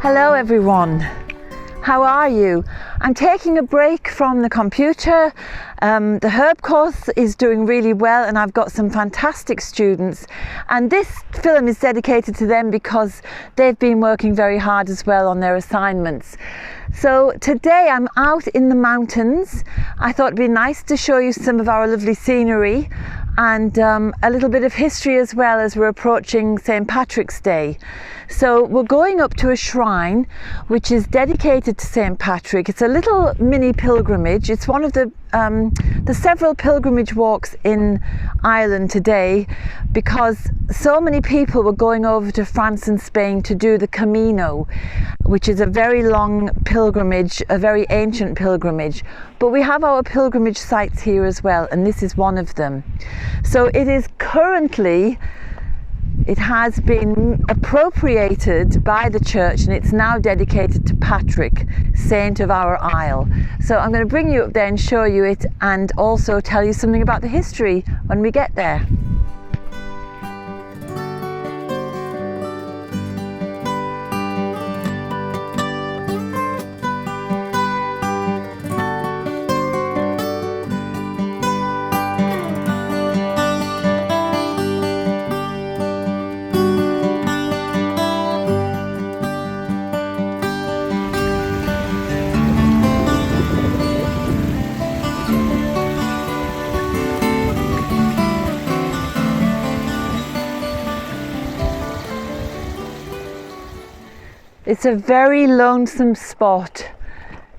Hello everyone, how are you? I'm taking a break from the computer. The herb course is doing really well and I've got some fantastic students, and this film is dedicated to them because they've been working very hard as well on their assignments. So today I'm out in the mountains. I thought it'd be nice to show you some of our lovely scenery and a little bit of history as well, as we're approaching St. Patrick's Day. So we're going up to a shrine which is dedicated to St. Patrick. It's a little mini pilgrimage. It's one of the several pilgrimage walks in Ireland today, because so many people were going over to France and Spain to do the Camino, which is a very long pilgrimage, a very ancient pilgrimage. But we have our pilgrimage sites here as well, and this is one of them. So it is currently, it has been appropriated by the church and it's now dedicated to Patrick, saint of our isle. So I'm going to bring you up there and show you it, and also tell you something about the history when we get there. It's a very lonesome spot.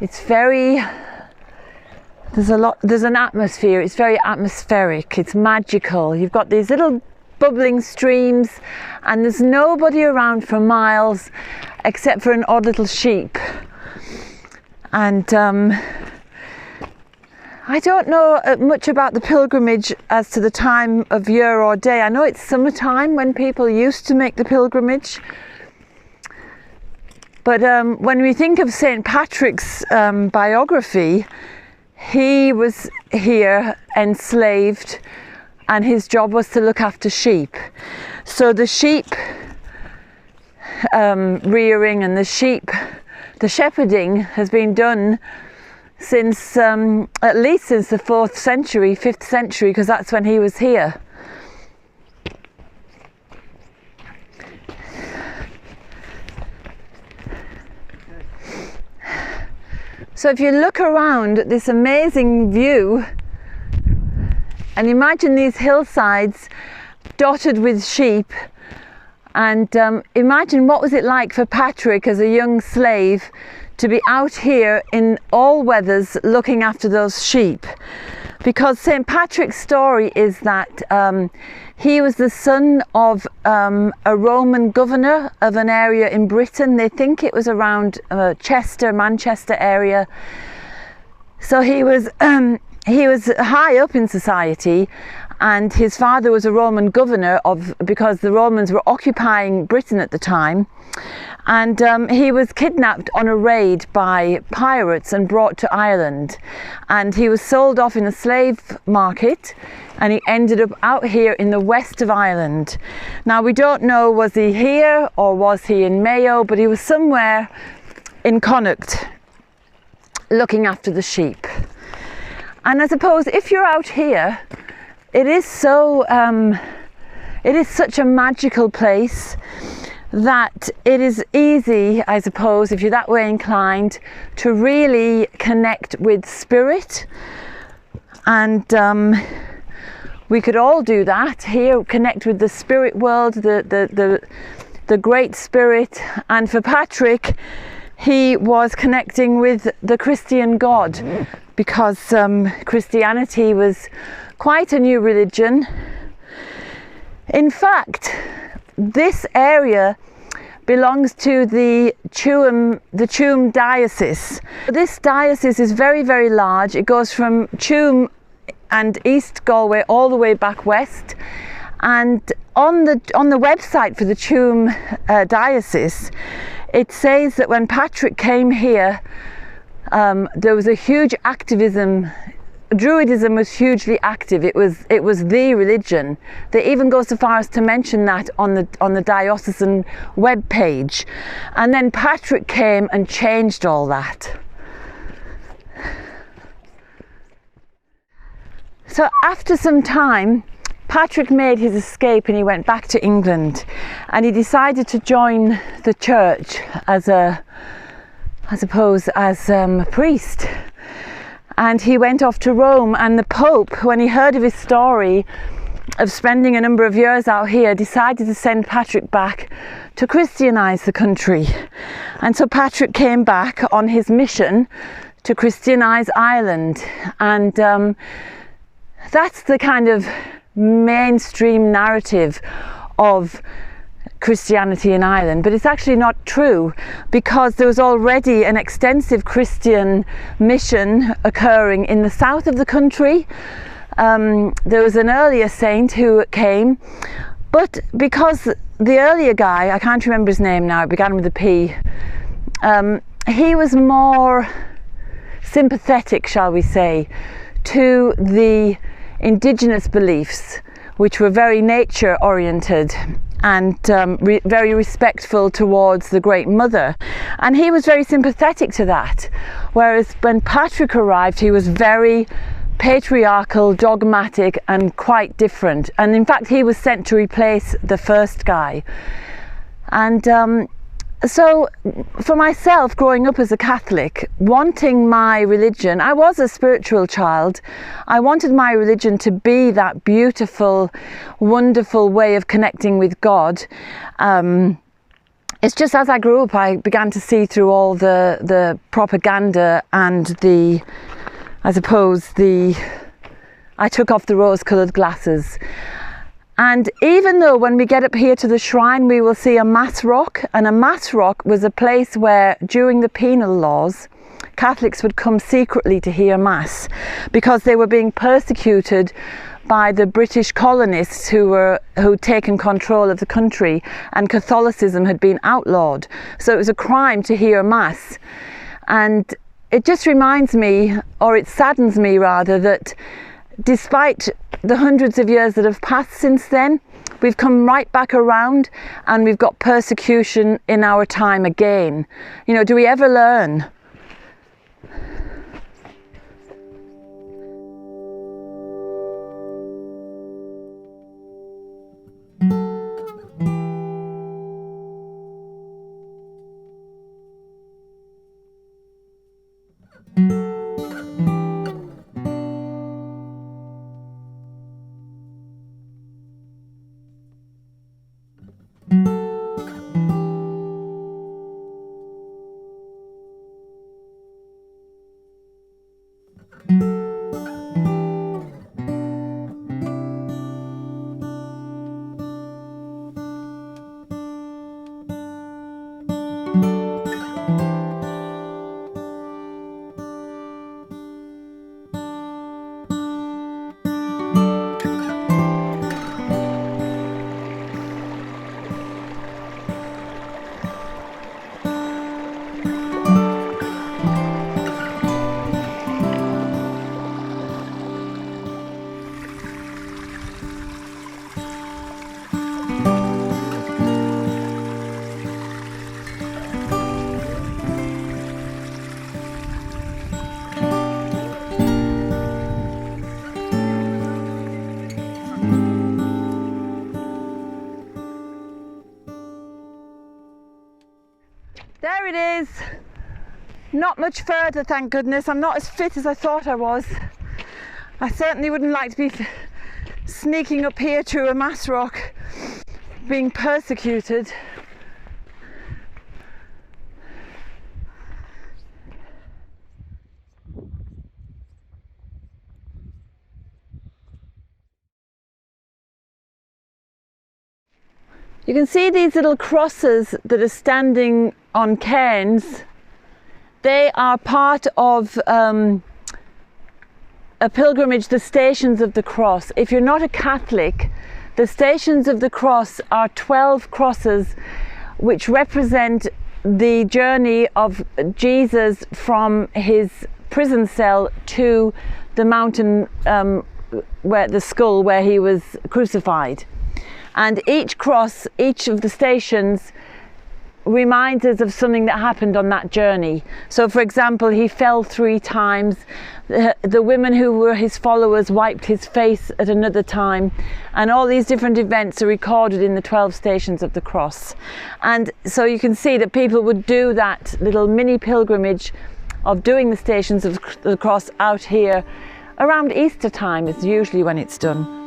It's very, there's an atmosphere. It's very atmospheric. It's magical. You've got these little bubbling streams and there's nobody around for miles except for an odd little sheep. And I don't know much about the pilgrimage as to the time of year or day. I know it's summertime when people used to make the pilgrimage. But when we think of St. Patrick's biography, he was here enslaved and his job was to look after sheep. So the sheep rearing and the shepherding has been done since at least since the 4th century, 5th century, because that's when he was here. So if you look around at this amazing view and imagine these hillsides dotted with sheep, and imagine what was it like for Patrick as a young slave to be out here in all weathers looking after those sheep. Because St. Patrick's story is that he was the son of a Roman governor of an area in Britain. They think it was around Manchester area. So he was high up in society, and his father was a Roman governor because the Romans were occupying Britain at the time. And he was kidnapped on a raid by pirates and brought to Ireland, and he was sold off in a slave market, and he ended up out here in the west of Ireland. Now we don't know, was he here or was he in Mayo, but he was somewhere in Connacht looking after the sheep. And I suppose if you're out here, it is such a magical place that it is easy, I suppose, if you're that way inclined, to really connect with spirit. And we could all do that here, connect with the spirit world, the great spirit. And for Patrick, he was connecting with the Christian God, because Christianity was quite a new religion. In fact, this area belongs to the Tuam diocese. This diocese is very, very large. It goes from Tuam and East Galway all the way back west. And on the website for the Tuam diocese, it says that when Patrick came here, there was a huge activism Druidism was hugely active. It was the religion. They even go so far as to mention that on the diocesan web page. And then Patrick came and changed all that. So after some time, Patrick made his escape and he went back to England, and he decided to join the church as a priest. And he went off to Rome, and the Pope, when he heard of his story of spending a number of years out here, decided to send Patrick back to Christianize the country. And so Patrick came back on his mission to Christianize Ireland, and that's the kind of mainstream narrative of Christianity in Ireland. But it's actually not true, because there was already an extensive Christian mission occurring in the south of the country. There was an earlier saint who came, but because the earlier guy, I can't remember his name now, it began with a P, he was more sympathetic, shall we say, to the indigenous beliefs, which were very nature oriented and very respectful towards the Great Mother, and he was very sympathetic to that, whereas when Patrick arrived he was very patriarchal, dogmatic, and quite different. And in fact he was sent to replace the first guy. And so for myself, growing up as a Catholic, wanting my religion, I was a spiritual child, I wanted my religion to be that beautiful, wonderful way of connecting with God. It's just as I grew up, I began to see through all the propaganda and I took off the rose-coloured glasses. And even though when we get up here to the shrine we will see a mass rock, and a mass rock was a place where during the penal laws Catholics would come secretly to hear mass, because they were being persecuted by the British colonists who'd taken control of the country, and Catholicism had been outlawed. So it was a crime to hear mass. And it just reminds me, or it saddens me rather, that despite the hundreds of years that have passed since then, we've come right back around and we've got persecution in our time again. You know, do we ever learn? There it is. Not much further, thank goodness. I'm not as fit as I thought I was. I certainly wouldn't like to be sneaking up here to a mass rock, being persecuted. You can see these little crosses that are standing on cairns. They are part of a pilgrimage, the Stations of the Cross. If you're not a Catholic, the Stations of the Cross are 12 crosses which represent the journey of Jesus from his prison cell to the mountain where the skull where he was crucified. And each cross, each of the stations, reminds us of something that happened on that journey. So for example, he fell 3 times. The women who were his followers wiped his face at another time, and all these different events are recorded in the 12 stations of the cross. And so you can see that people would do that little mini pilgrimage of doing the stations of the cross out here around Easter time is usually when it's done.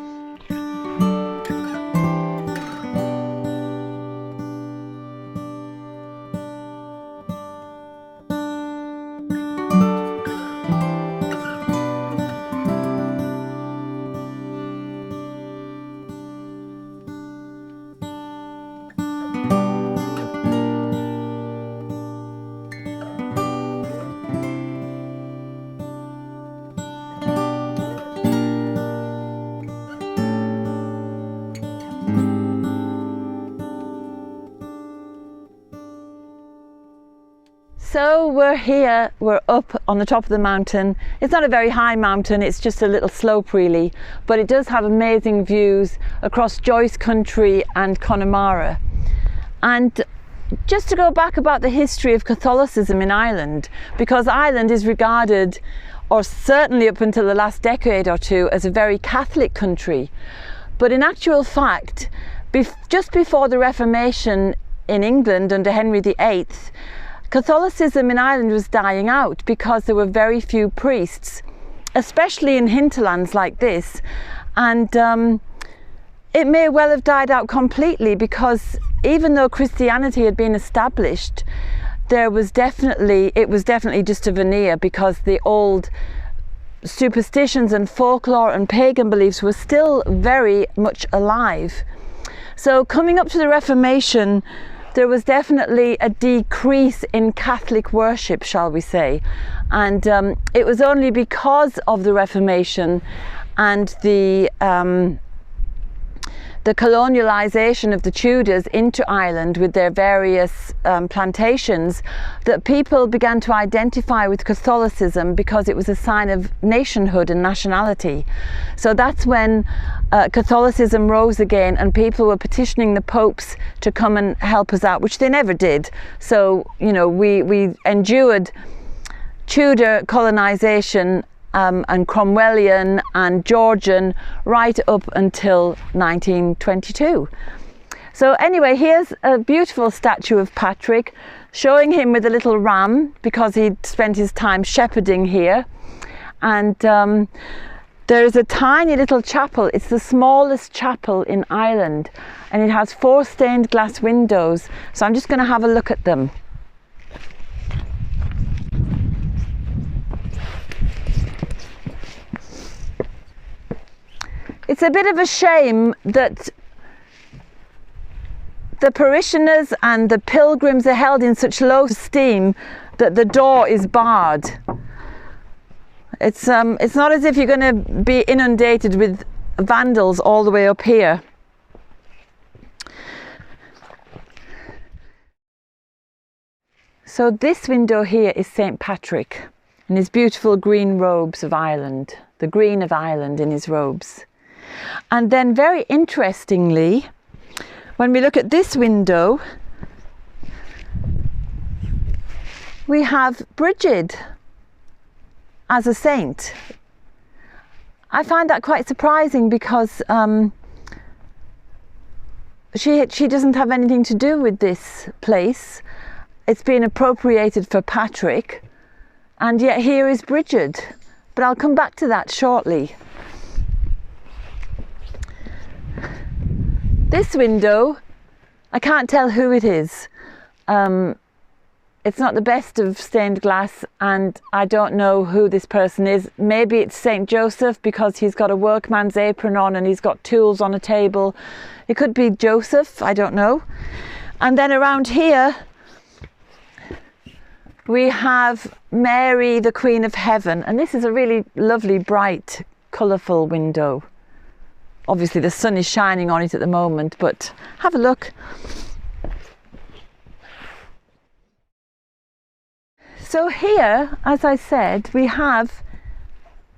So we're here, we're up on the top of the mountain. It's not a very high mountain, it's just a little slope really, but it does have amazing views across Joyce Country and Connemara. And just to go back about the history of Catholicism in Ireland, because Ireland is regarded, or certainly up until the last decade or two, as a very Catholic country. But in actual fact, just before the Reformation in England under Henry VIII, Catholicism in Ireland was dying out because there were very few priests, especially in hinterlands like this. And it may well have died out completely, because even though Christianity had been established, it was definitely just a veneer, because the old superstitions and folklore and pagan beliefs were still very much alive. So coming up to the Reformation, there was definitely a decrease in Catholic worship, shall we say. And it was only because of the Reformation and the colonialisation of the Tudors into Ireland with their various plantations that people began to identify with Catholicism, because it was a sign of nationhood and nationality. So that's when Catholicism rose again, and people were petitioning the popes to come and help us out, which they never did. So, you know, we endured Tudor colonisation and Cromwellian and Georgian right up until 1922. So anyway, here's a beautiful statue of Patrick, showing him with a little ram, because he'd spent his time shepherding here. And there is a tiny little chapel. It's the smallest chapel in Ireland, and it has 4 stained glass windows. So I'm just going to have a look at them. It's a bit of a shame that the parishioners and the pilgrims are held in such low esteem that the door is barred. It's not as if you're going to be inundated with vandals all the way up here. So this window here is St. Patrick in his beautiful green robes of Ireland, the green of Ireland in his robes. And then very interestingly, when we look at this window, we have Brigid as a saint. I find that quite surprising, because she doesn't have anything to do with this place. It's been appropriated for Patrick, and yet here is Brigid. But I'll come back to that shortly. This window, I can't tell who it is. It's not the best of stained glass, and I don't know who this person is. Maybe it's St. Joseph, because he's got a workman's apron on and he's got tools on a table. It could be Joseph, I don't know. And then around here we have Mary, the Queen of Heaven, and this is a really lovely, bright, colourful window. Obviously the sun is shining on it at the moment, but have a look. So here, as I said, we have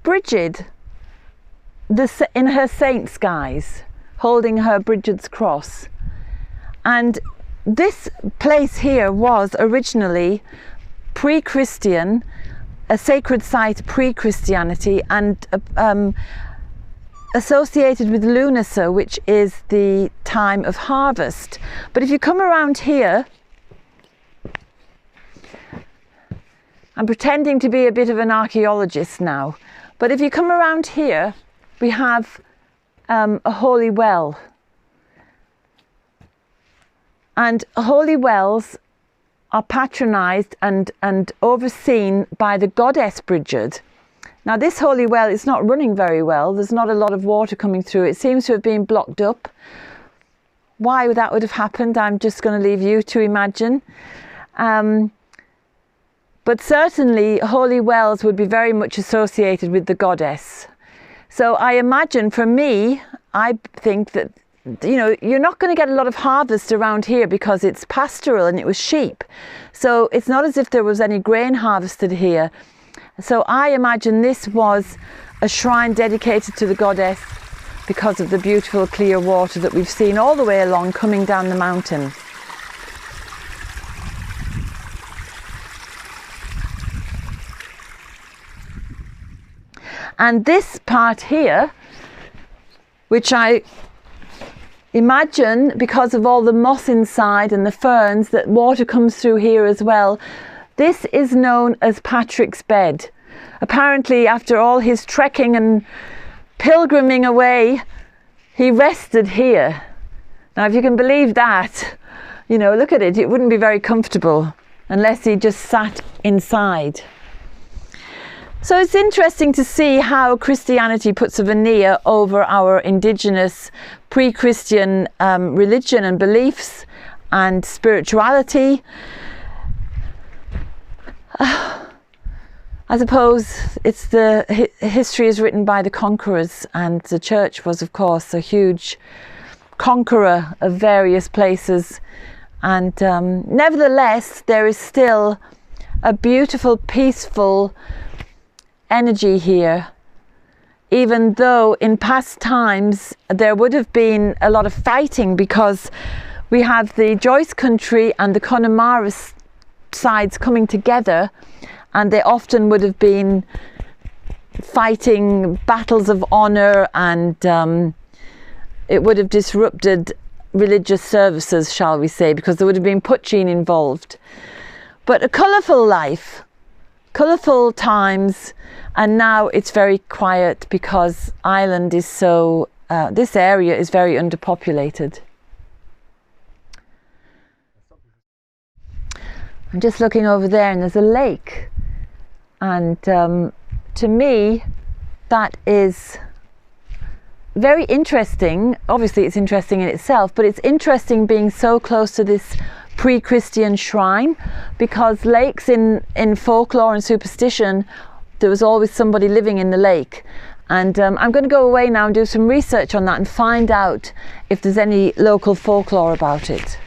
Bridget in her saint's guise, holding her Bridget's cross. And this place here was originally pre-Christian, a sacred site pre-Christianity, and associated with Lunasa, which is the time of harvest. But if you come around here, I'm pretending to be a bit of an archaeologist now, but if you come around here, we have a holy well. And holy wells are patronised and overseen by the goddess Bridget. Now this holy well is not running very well. There's not a lot of water coming through. It seems to have been blocked up. Why that would have happened, I'm just going to leave you to imagine. But certainly holy wells would be very much associated with the goddess. So I imagine, for me, I think that, you know, you're not going to get a lot of harvest around here because it's pastoral and it was sheep. So it's not as if there was any grain harvested here. So I imagine this was a shrine dedicated to the goddess because of the beautiful clear water that we've seen all the way along coming down the mountain. And this part here, which I imagine, because of all the moss inside and the ferns, that water comes through here as well, this is known as Patrick's bed. Apparently, after all his trekking and pilgriming away, he rested here. Now, if you can believe that, you know, look at it, it wouldn't be very comfortable unless he just sat inside. So it's interesting to see how Christianity puts a veneer over our indigenous pre-Christian religion and beliefs and spirituality. I suppose it's history is written by the conquerors, and the church was, of course, a huge conqueror of various places. And nevertheless, there is still a beautiful, peaceful energy here, even though in past times there would have been a lot of fighting, because we have the Joyce country and the Connemara sides coming together, and they often would have been fighting battles of honour, and it would have disrupted religious services, shall we say, because there would have been poaching involved. But a colourful life, colourful times, and now it's very quiet because Ireland is so, this area is very underpopulated. I'm just looking over there and there's a lake, and to me that is very interesting. Obviously it's interesting in itself, but it's interesting being so close to this pre-Christian shrine, because lakes in folklore and superstition, there was always somebody living in the lake. And I'm going to go away now and do some research on that and find out if there's any local folklore about it.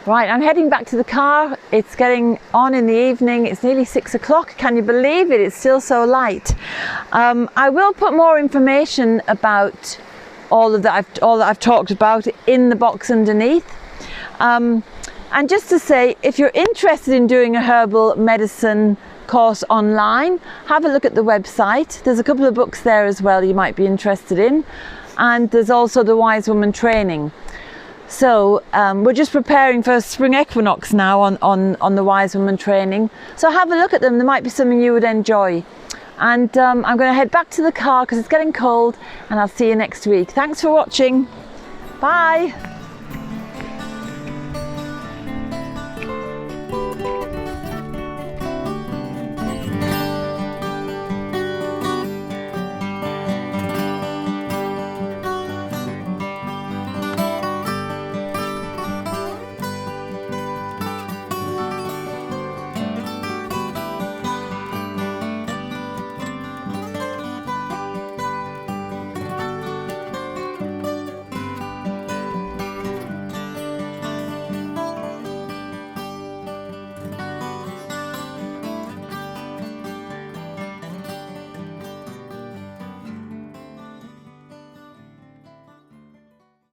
Right, I'm heading back to the car. It's getting on in the evening. It's nearly 6 o'clock. Can you believe it? It's still so light. I will put more information about all that I've talked about in the box underneath. And just to say, if you're interested in doing a herbal medicine course online, have a look at the website. There's a couple of books there as well you might be interested in. And there's also the Wise Woman training. So we're just preparing for Spring Equinox now on the Wise Woman training. So have a look at them, there might be something you would enjoy. And I'm going to head back to the car because it's getting cold, and I'll see you next week. Thanks for watching. Bye.